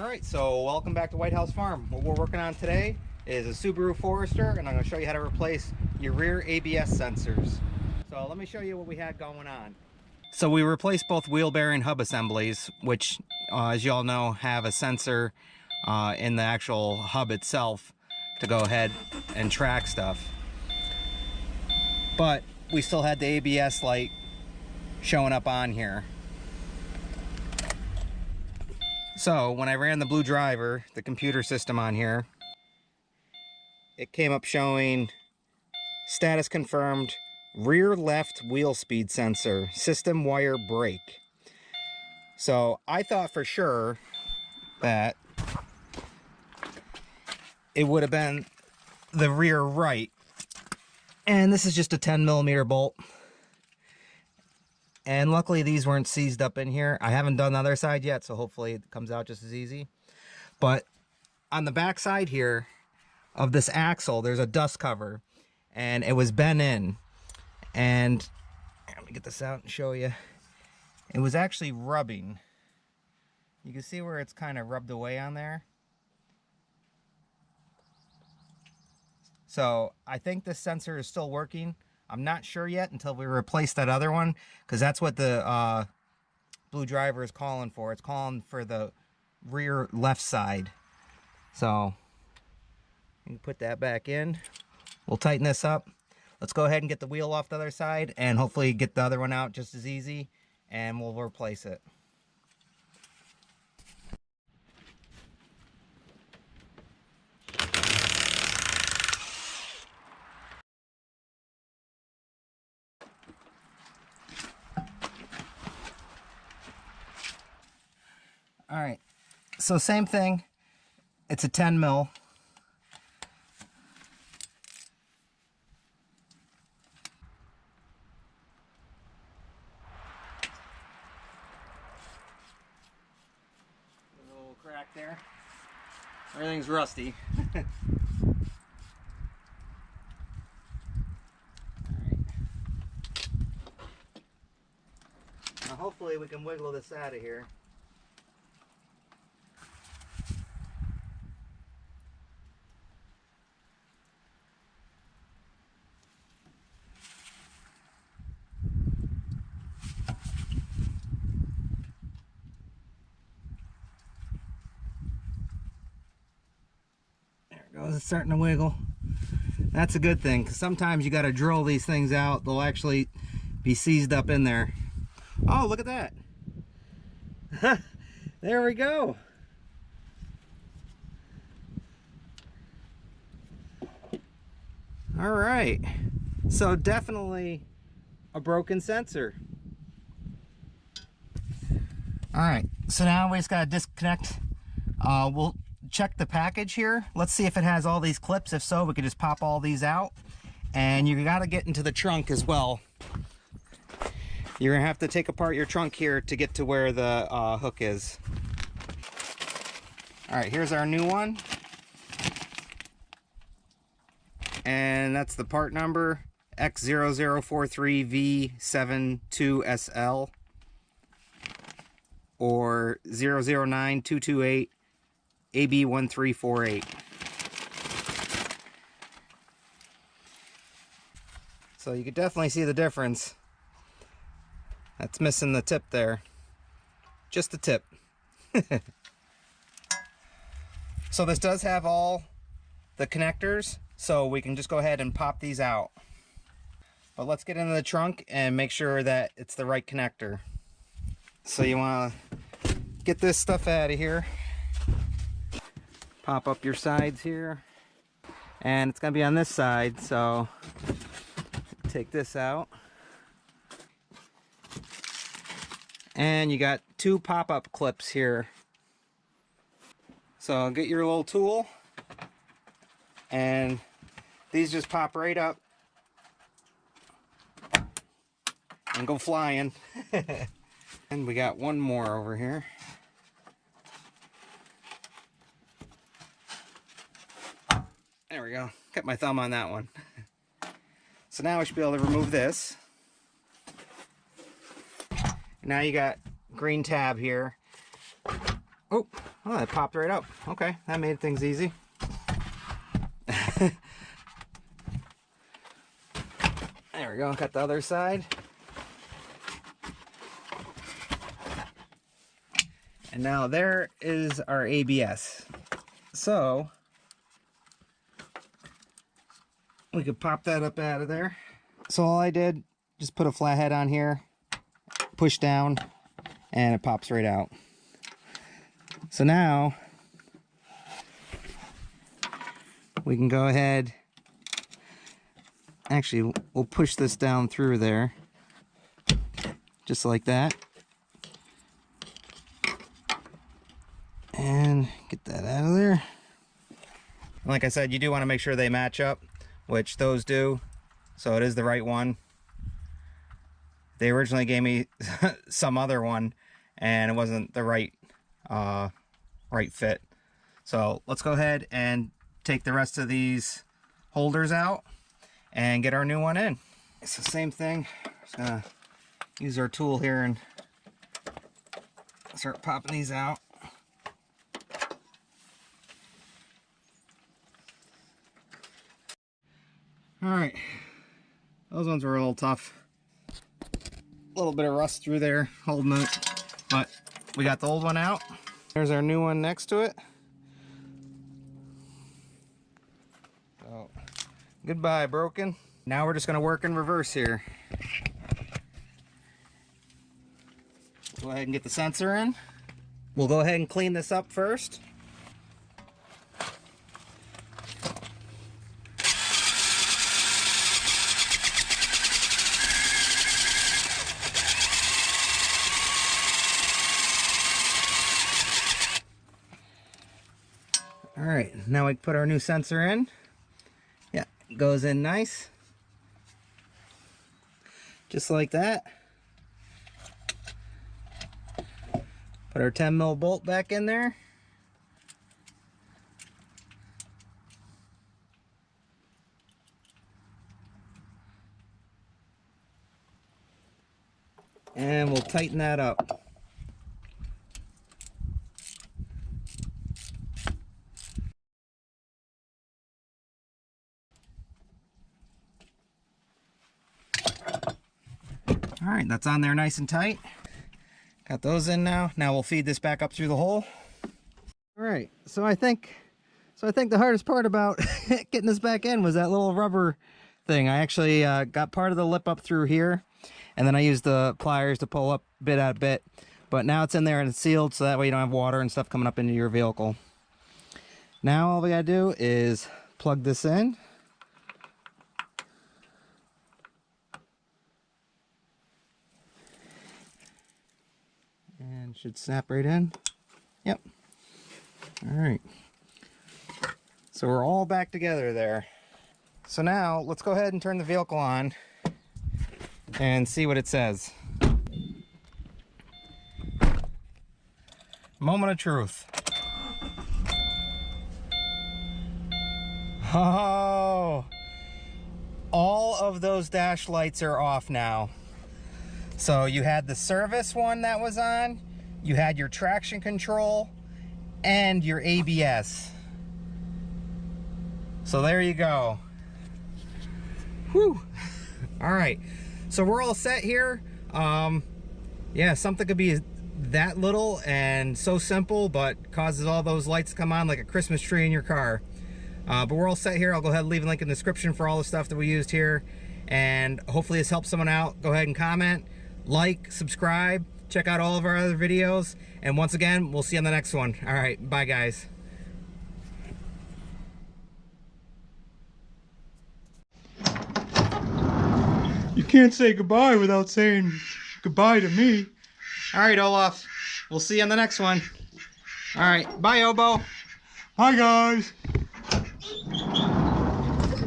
Alright, so welcome back to White House Farm. What we're working on today is a Subaru Forester, and I'm going to show you how to replace your rear ABS sensors. So let me show you what we had going on. So we replaced both wheel bearing hub assemblies, which as you all know have a sensor in the actual hub itself to go ahead and track stuff. But we still had the ABS light showing up on here. So when I ran the blue driver, the computer system on here, it came up showing status confirmed, rear left wheel speed sensor, system wire brake. So I thought for sure that it would have been the rear right. And this is just a 10mm bolt. And luckily these weren't seized up in here. I haven't done the other side yet, so hopefully it comes out just as easy. But on the back side here of this axle, there's a dust cover, and it was bent in. And let me get this out and show you. It was actually rubbing. You can see where it's kind of rubbed away on there. So I think this sensor is still working. I'm not sure yet until we replace that other one, because that's what the blue driver is calling for. It's calling for the rear left side. So you can put that back in. We'll tighten this up. Let's go ahead and get the wheel off the other side and hopefully get the other one out just as easy, and we'll replace it. All right, so same thing. It's a 10mm. A little crack there. Everything's rusty. All right. Now hopefully we can wiggle this out of here. It's starting to wiggle. That's a good thing, because sometimes you got to drill these things out. They'll actually be seized up in there. Oh, look at that. There we go. All right, so definitely a broken sensor. All right, so now we just got to disconnect. We'll check the package here. Let's see if it has all these clips. If so, we could just pop all these out. And you got to get into the trunk as well. You're gonna have to take apart your trunk here to get to where the hook is. All right, here's our new one, and that's the part number X0043V72SL or 009228 AB1348. So you could definitely see the difference. That's missing the tip there. Just the tip. So this does have all the connectors, so we can just go ahead and pop these out. But let's get into the trunk and make sure that it's the right connector. So you want to get this stuff out of here. Pop up your sides here, and it's gonna be on this side, so take this out. And you got two pop-up clips here. So get your little tool, and these just pop right up and go flying. And we got one more over here. There we go. Got my thumb on that one. So now we should be able to remove this. Now you got green tab here. Oh, Oh, that popped right up. Okay, that made things easy. There we go, got the other side. And now there is our ABS. So, we could pop that up out of there. So all I did, just put a flathead on here, push down, and it pops right out. So now, we can go ahead, actually, we'll push this down through there, just like that. And get that out of there. Like I said, you do want to make sure they match up, which those do. So it is the right one. They originally gave me some other one, and it wasn't the right right fit. So let's go ahead and take the rest of these holders out and get our new one in. It's the same thing. Just gonna use our tool here and start popping these out. All right, those ones were a little tough. A little bit of rust through there holding it, but we got the old one out. There's our new one next to it. So, goodbye, broken. Now we're just gonna work in reverse here. Go ahead and get the sensor in. We'll go ahead and clean this up first. All right, now we can put our new sensor in. Yeah, it goes in nice. Just like that. Put our 10mm bolt back in there. And we'll tighten that up. All right, that's on there nice and tight. Got those in now. Now we'll feed this back up through the hole. All right, so I think the hardest part about getting this back in was that little rubber thing. I actually got part of the lip up through here, and then I used the pliers to pull up bit at bit. But now it's in there and it's sealed, so that way you don't have water and stuff coming up into your vehicle. Now all we gotta do is plug this in. And should snap right in. Yep. All right. So we're all back together there. So now let's go ahead and turn the vehicle on and see what it says. Moment of truth. Oh, all of those dash lights are off now. So you had the service one that was on, you had your traction control, and your ABS. So there you go. Whew. All right, so we're all set here. Yeah, something could be that little and so simple, but causes all those lights to come on like a Christmas tree in your car. But we're all set here. I'll go ahead and leave a link in the description for all the stuff that we used here. And hopefully this helps someone out. Go ahead and comment, like, subscribe, check out all of our other videos. And once again, we'll see you on the next one. All right, bye guys. You can't say goodbye without saying goodbye to me. All right, Olaf. We'll see you on the next one. All right, bye, Obo. Bye, guys.